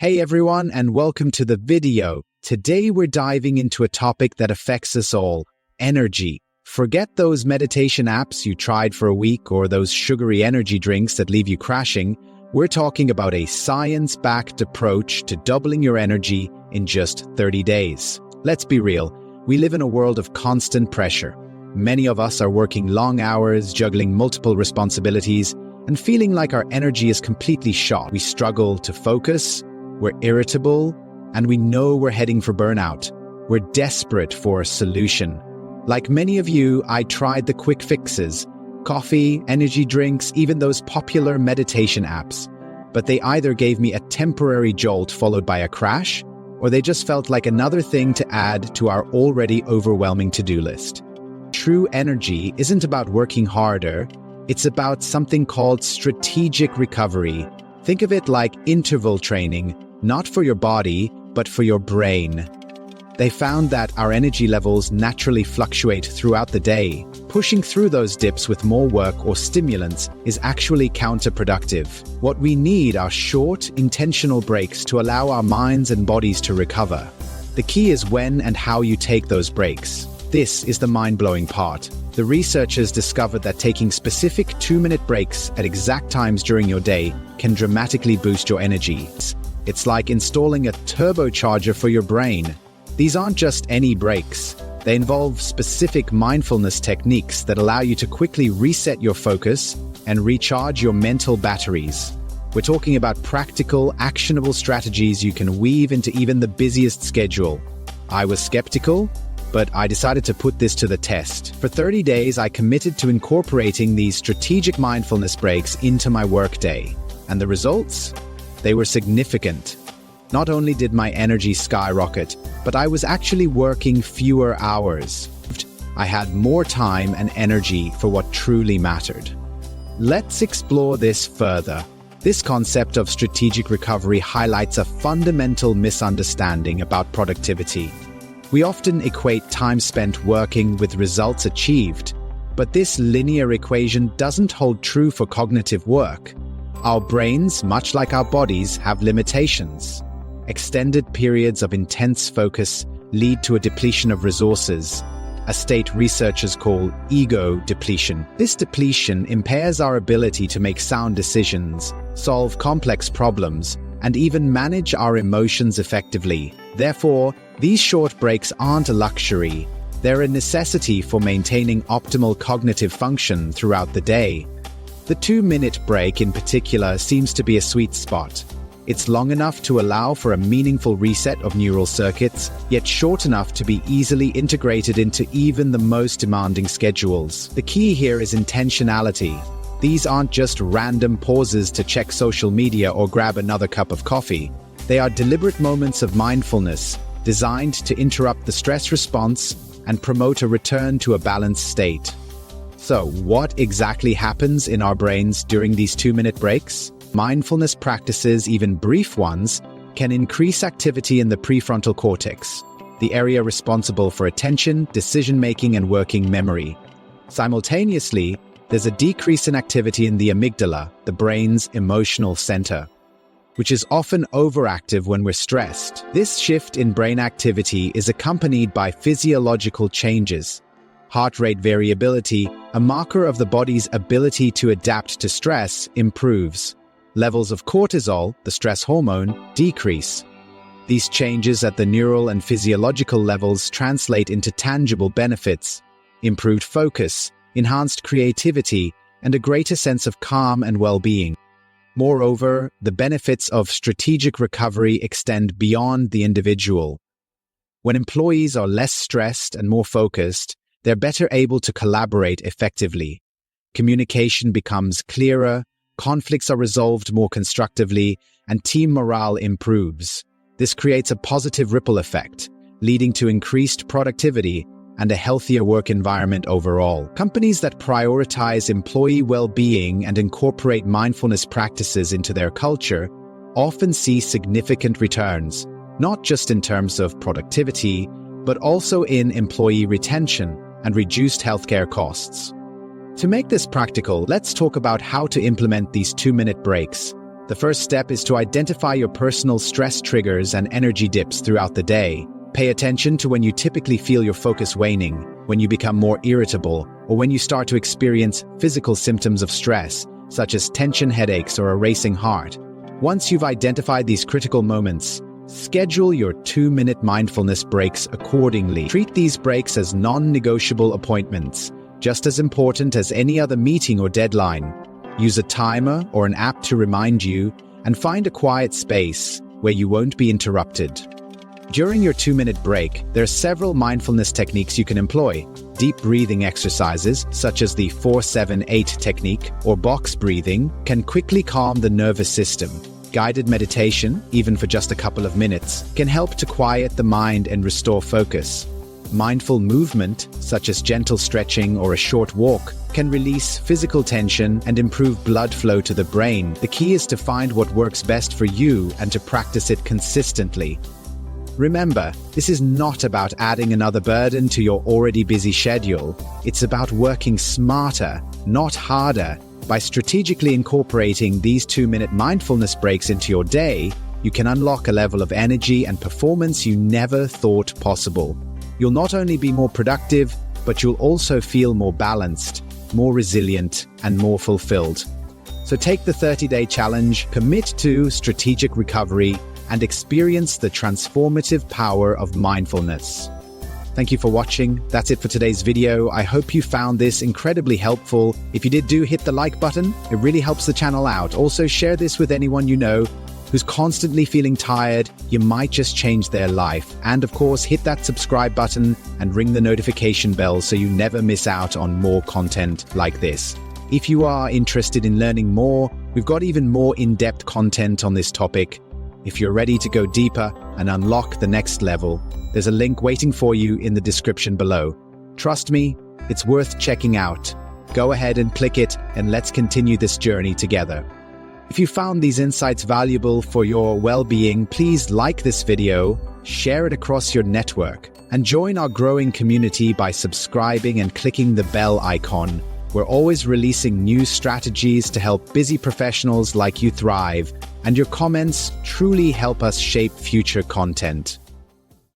Hey everyone, and welcome to the video. Today we're diving into a topic that affects us all: energy. Forget those meditation apps you tried for a week or those sugary energy drinks that leave you crashing. We're talking about a science-backed approach to doubling your energy in just 30 days. Let's be real, we live in a world of constant pressure. Many of us are working long hours, juggling multiple responsibilities, and feeling like our energy is completely shot. We struggle to focus, we're irritable, and we know we're heading for burnout. We're desperate for a solution. Like many of you, I tried the quick fixes: coffee, energy drinks, even those popular meditation apps. But they either gave me a temporary jolt followed by a crash, or they just felt like another thing to add to our already overwhelming to-do list. True energy isn't about working harder, it's about something called strategic recovery. Think of it like interval training, not for your body, but for your brain. They found that our energy levels naturally fluctuate throughout the day. Pushing through those dips with more work or stimulants is actually counterproductive. What we need are short, intentional breaks to allow our minds and bodies to recover. The key is when and how you take those breaks. This is the mind-blowing part. The researchers discovered that taking specific 2-minute breaks at exact times during your day can dramatically boost your energy. It's like installing a turbocharger for your brain. These aren't just any breaks. They involve specific mindfulness techniques that allow you to quickly reset your focus and recharge your mental batteries. We're talking about practical, actionable strategies you can weave into even the busiest schedule. I was skeptical, but I decided to put this to the test. For 30 days, I committed to incorporating these strategic mindfulness breaks into my workday. And the results? They were significant. Not only did my energy skyrocket, but I was actually working fewer hours. I had more time and energy for what truly mattered. Let's explore this further. This concept of strategic recovery highlights a fundamental misunderstanding about productivity. We often equate time spent working with results achieved, but this linear equation doesn't hold true for cognitive work. Our brains, much like our bodies, have limitations. Extended periods of intense focus lead to a depletion of resources, a state researchers call ego depletion. This depletion impairs our ability to make sound decisions, solve complex problems, and even manage our emotions effectively. Therefore, these short breaks aren't a luxury. They're a necessity for maintaining optimal cognitive function throughout the day. The 2-minute break in particular seems to be a sweet spot. It's long enough to allow for a meaningful reset of neural circuits, yet short enough to be easily integrated into even the most demanding schedules. The key here is intentionality. These aren't just random pauses to check social media or grab another cup of coffee. They are deliberate moments of mindfulness, designed to interrupt the stress response and promote a return to a balanced state. So, what exactly happens in our brains during these 2-minute breaks? Mindfulness practices, even brief ones, can increase activity in the prefrontal cortex, the area responsible for attention, decision-making, and working memory. Simultaneously, there's a decrease in activity in the amygdala, the brain's emotional center, which is often overactive when we're stressed. This shift in brain activity is accompanied by physiological changes. Heart rate variability, a marker of the body's ability to adapt to stress, improves. Levels of cortisol, the stress hormone, decrease. These changes at the neural and physiological levels translate into tangible benefits: improved focus, enhanced creativity, and a greater sense of calm and well-being. Moreover, the benefits of strategic recovery extend beyond the individual. When employees are less stressed and more focused, they're better able to collaborate effectively. Communication becomes clearer, conflicts are resolved more constructively, and team morale improves. This creates a positive ripple effect, leading to increased productivity and a healthier work environment overall. Companies that prioritize employee well-being and incorporate mindfulness practices into their culture often see significant returns, not just in terms of productivity, but also in employee retention and reduced healthcare costs. To make this practical, let's talk about how to implement these 2-minute breaks. The first step is to identify your personal stress triggers and energy dips throughout the day. Pay attention to when you typically feel your focus waning, when you become more irritable, or when you start to experience physical symptoms of stress, such as tension headaches or a racing heart. Once you've identified these critical moments, schedule your 2-minute mindfulness breaks accordingly. Treat these breaks as non-negotiable appointments, just as important as any other meeting or deadline. Use a timer or an app to remind you, and find a quiet space where you won't be interrupted. During your 2-minute break, there are several mindfulness techniques you can employ. Deep breathing exercises, such as the 4-7-8 technique or box breathing, can quickly calm the nervous system. Guided meditation, even for just a couple of minutes, can help to quiet the mind and restore focus. Mindful movement, such as gentle stretching or a short walk, can release physical tension and improve blood flow to the brain. The key is to find what works best for you and to practice it consistently. Remember, this is not about adding another burden to your already busy schedule. It's about working smarter, not harder. By strategically incorporating these 2-minute mindfulness breaks into your day, you can unlock a level of energy and performance you never thought possible. You'll not only be more productive, but you'll also feel more balanced, more resilient, and more fulfilled. So take the 30-day challenge, commit to strategic recovery, and experience the transformative power of mindfulness. Thank you for watching. That's it for today's video. I hope you found this incredibly helpful. If you did, hit the like button. It really helps the channel out. Also, share this with anyone you know who's constantly feeling tired. You might just change their life. And of course, hit that subscribe button and ring the notification bell so you never miss out on more content like this. If you are interested in learning more, we've got even more in-depth content on this topic. If you're ready to go deeper and unlock the next level, there's a link waiting for you in the description below. Trust me, it's worth checking out. Go ahead and click it, and let's continue this journey together. If you found these insights valuable for your well-being, please like this video, share it across your network, and join our growing community by subscribing and clicking the bell icon. We're always releasing new strategies to help busy professionals like you thrive, and your comments truly help us shape future content.